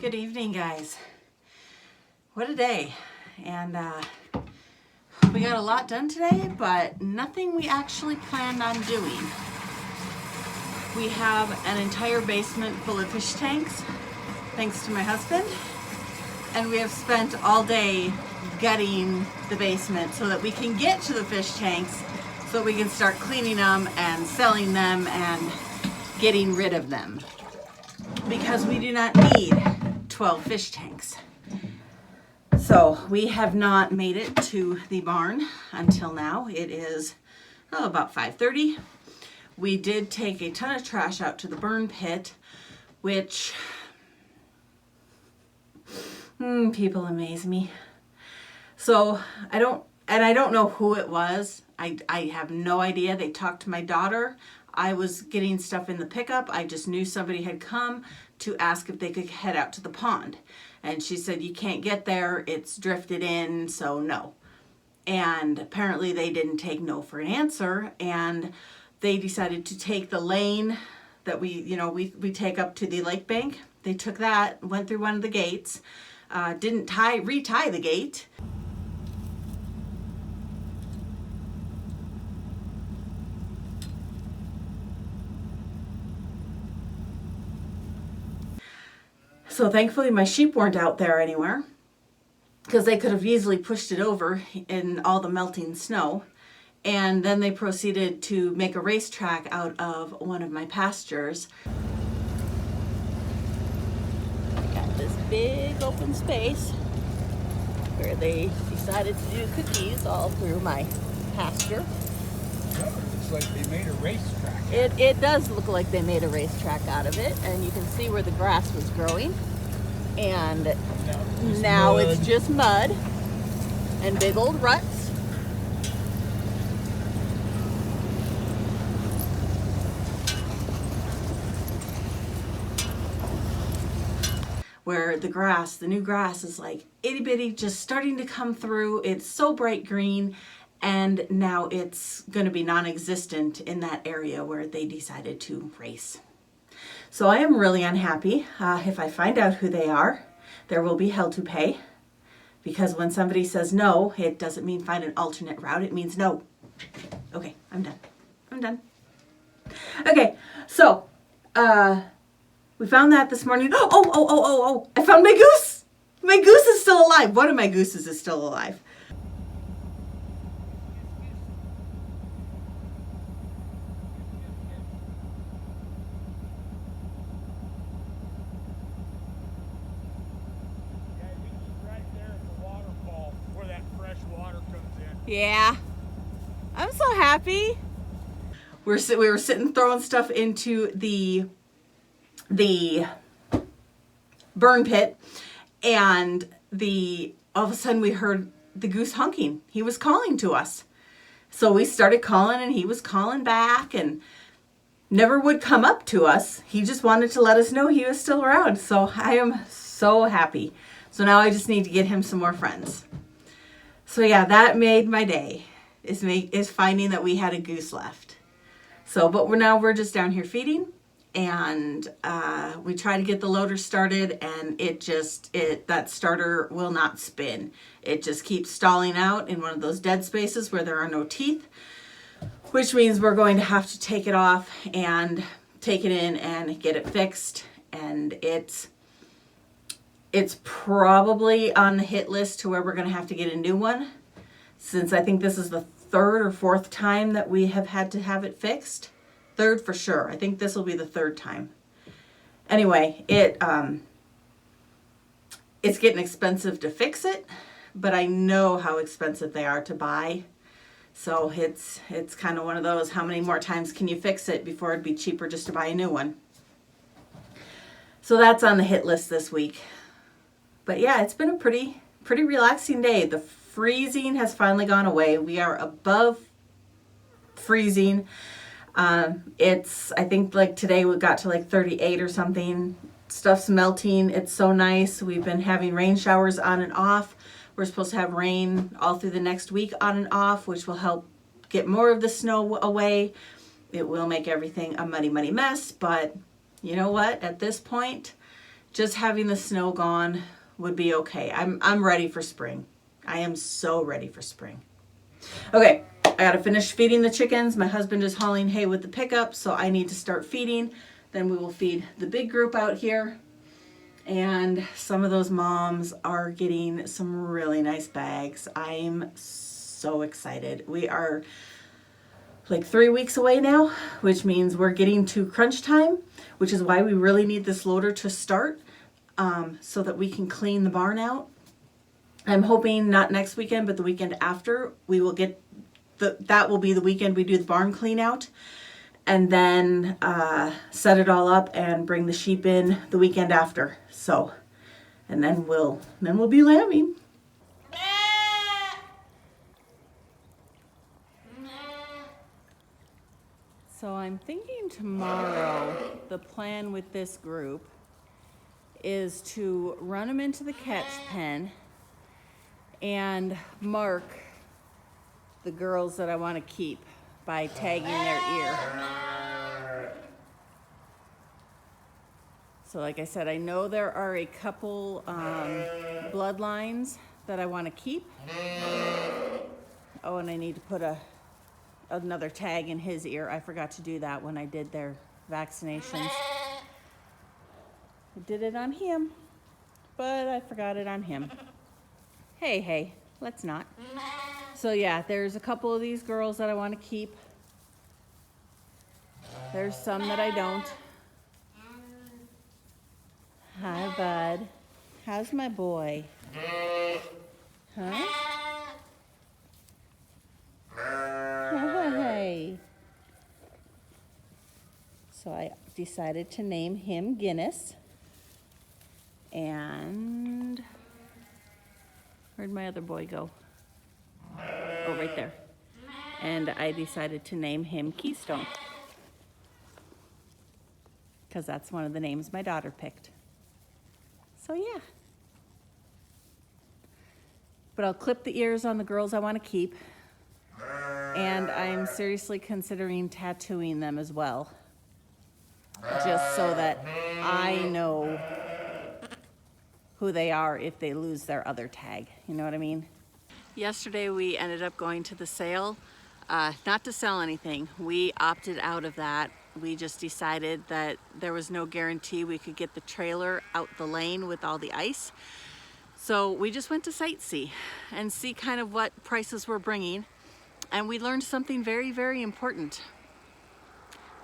Good evening, guys. What a day. And we got a lot done today, but nothing we actually planned on doing. We have an entire basement full of fish tanks, thanks to my husband. And we have spent all day gutting the basement so that we can get to the fish tanks so we can start cleaning them and selling them and getting rid of them. Because we do not need 12 fish tanks. So we have not made it to the barn until now. It is about 5:30. We did take a ton of trash out to the burn pit, which people amaze me. So I don't know who it was. I have no idea. They talked to my daughter. I was getting stuff in the pickup. I just knew somebody had come to ask if they could head out to the pond. And she said, you can't get there. It's drifted in, so no. And apparently they didn't take no for an answer. And they decided to take the lane that we take up to the lake bank. They took that, went through one of the gates, didn't retie the gate. So thankfully my sheep weren't out there anywhere, because they could have easily pushed it over in all the melting snow. And then they proceeded to make a racetrack out of one of my pastures. I got this big open space where they decided to do cookies all through my pasture. It looks like they made a racetrack. It does look like they made a racetrack out of it, and you can see where the grass was growing. And now it's just mud and big old ruts. Where the new grass is like itty bitty, just starting to come through. It's so bright green. And now it's going to be non-existent in that area where they decided to race. So I am really unhappy. If I find out who they are, there will be hell to pay. Because when somebody says no, it doesn't mean find an alternate route. It means no. Okay, I'm done. Okay, so we found that this morning. Oh, I found my goose. My goose is still alive. One of my gooses is still alive. Yeah, I'm so happy. We were sitting throwing stuff into the burn pit, and all of a sudden we heard the goose honking. He was calling to us. So we started calling, and he was calling back and never would come up to us. He just wanted to let us know he was still around. So I am so happy. So now I just need to get him some more friends. So yeah, that made my day, is finding that we had a goose left. So, but we're just down here feeding, and we try to get the loader started, and that starter will not spin. It just keeps stalling out in one of those dead spaces where there are no teeth, which means we're going to have to take it off and take it in and get it fixed. And it's probably on the hit list to where we're going to have to get a new one, since I think this is the third or fourth time that we have had to have it fixed. Third for sure. I think this will be the third time. Anyway, it's getting expensive to fix it, but I know how expensive they are to buy. So it's kind of one of those, how many more times can you fix it before it'd be cheaper just to buy a new one? So that's on the hit list this week. But yeah, it's been a pretty relaxing day. The freezing has finally gone away. We are above freezing. I think like today we got to like 38 or something. Stuff's melting. It's so nice. We've been having rain showers on and off. We're supposed to have rain all through the next week on and off, which will help get more of the snow away. It will make everything a muddy mess, but you know what? At this point, just having the snow gone would be okay. I'm ready for spring. I am so ready for spring. Okay, I gotta finish feeding the chickens. My husband is hauling hay with the pickup, so I need to start feeding. Then we will feed the big group out here. And some of those moms are getting some really nice bags. I'm so excited. We are like 3 weeks away now, which means we're getting to crunch time, which is why we really need this loader to start, so that we can clean the barn out. I'm hoping not next weekend, but the weekend after, we will get that will be the weekend we do the barn clean out, and then set it all up and bring the sheep in the weekend after. So, and then we'll be lambing. So I'm thinking tomorrow the plan with this group is to run them into the catch pen and mark the girls that I want to keep by tagging their ear. So like I said, I know there are a couple bloodlines that I want to keep. Oh, and I need to put another tag in his ear. I forgot to do that when I did their vaccinations. I did it on him, but I forgot it on him. Hey, let's not. So yeah, there's a couple of these girls that I want to keep. There's some that I don't. Hi, bud. How's my boy? Huh? Hey. So I decided to name him Guinness. And where'd my other boy go? Oh, right there. And I decided to name him Keystone, because that's one of the names my daughter picked. So yeah. But I'll clip the ears on the girls I want to keep. And I'm seriously considering tattooing them as well, just so that I know who they are if they lose their other tag. You know what I mean? Yesterday we ended up going to the sale, not to sell anything. We opted out of that. We just decided that there was no guarantee we could get the trailer out the lane with all the ice. So we just went to sightsee and see kind of what prices were bringing. And we learned something very, very important.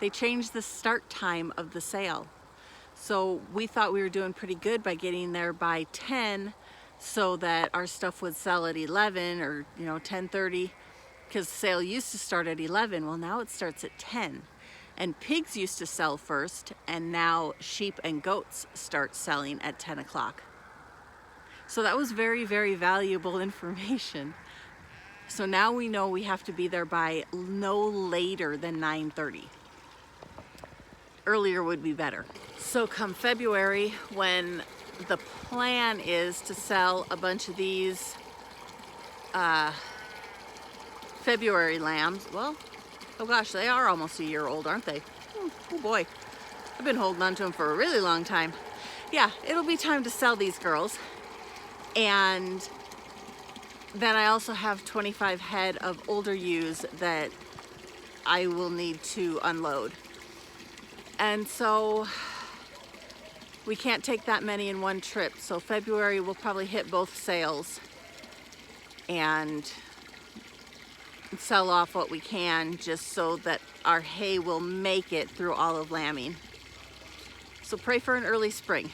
They changed the start time of the sale. So we thought we were doing pretty good by getting there by 10 so that our stuff would sell at 11 or 10:30, because the sale used to start at 11. Well, now it starts at 10. And pigs used to sell first, and now sheep and goats start selling at 10 o'clock. So that was very, very valuable information. So now we know we have to be there by no later than 9:30. Earlier would be better. So come February, when the plan is to sell a bunch of these February lambs. Well, oh gosh, they are almost a year old, aren't they? Oh boy, I've been holding on to them for a really long time. Yeah, it'll be time to sell these girls. And then I also have 25 head of older ewes that I will need to unload. And so we can't take that many in one trip. So February we'll probably hit both sales and sell off what we can, just so that our hay will make it through all of lambing. So pray for an early spring.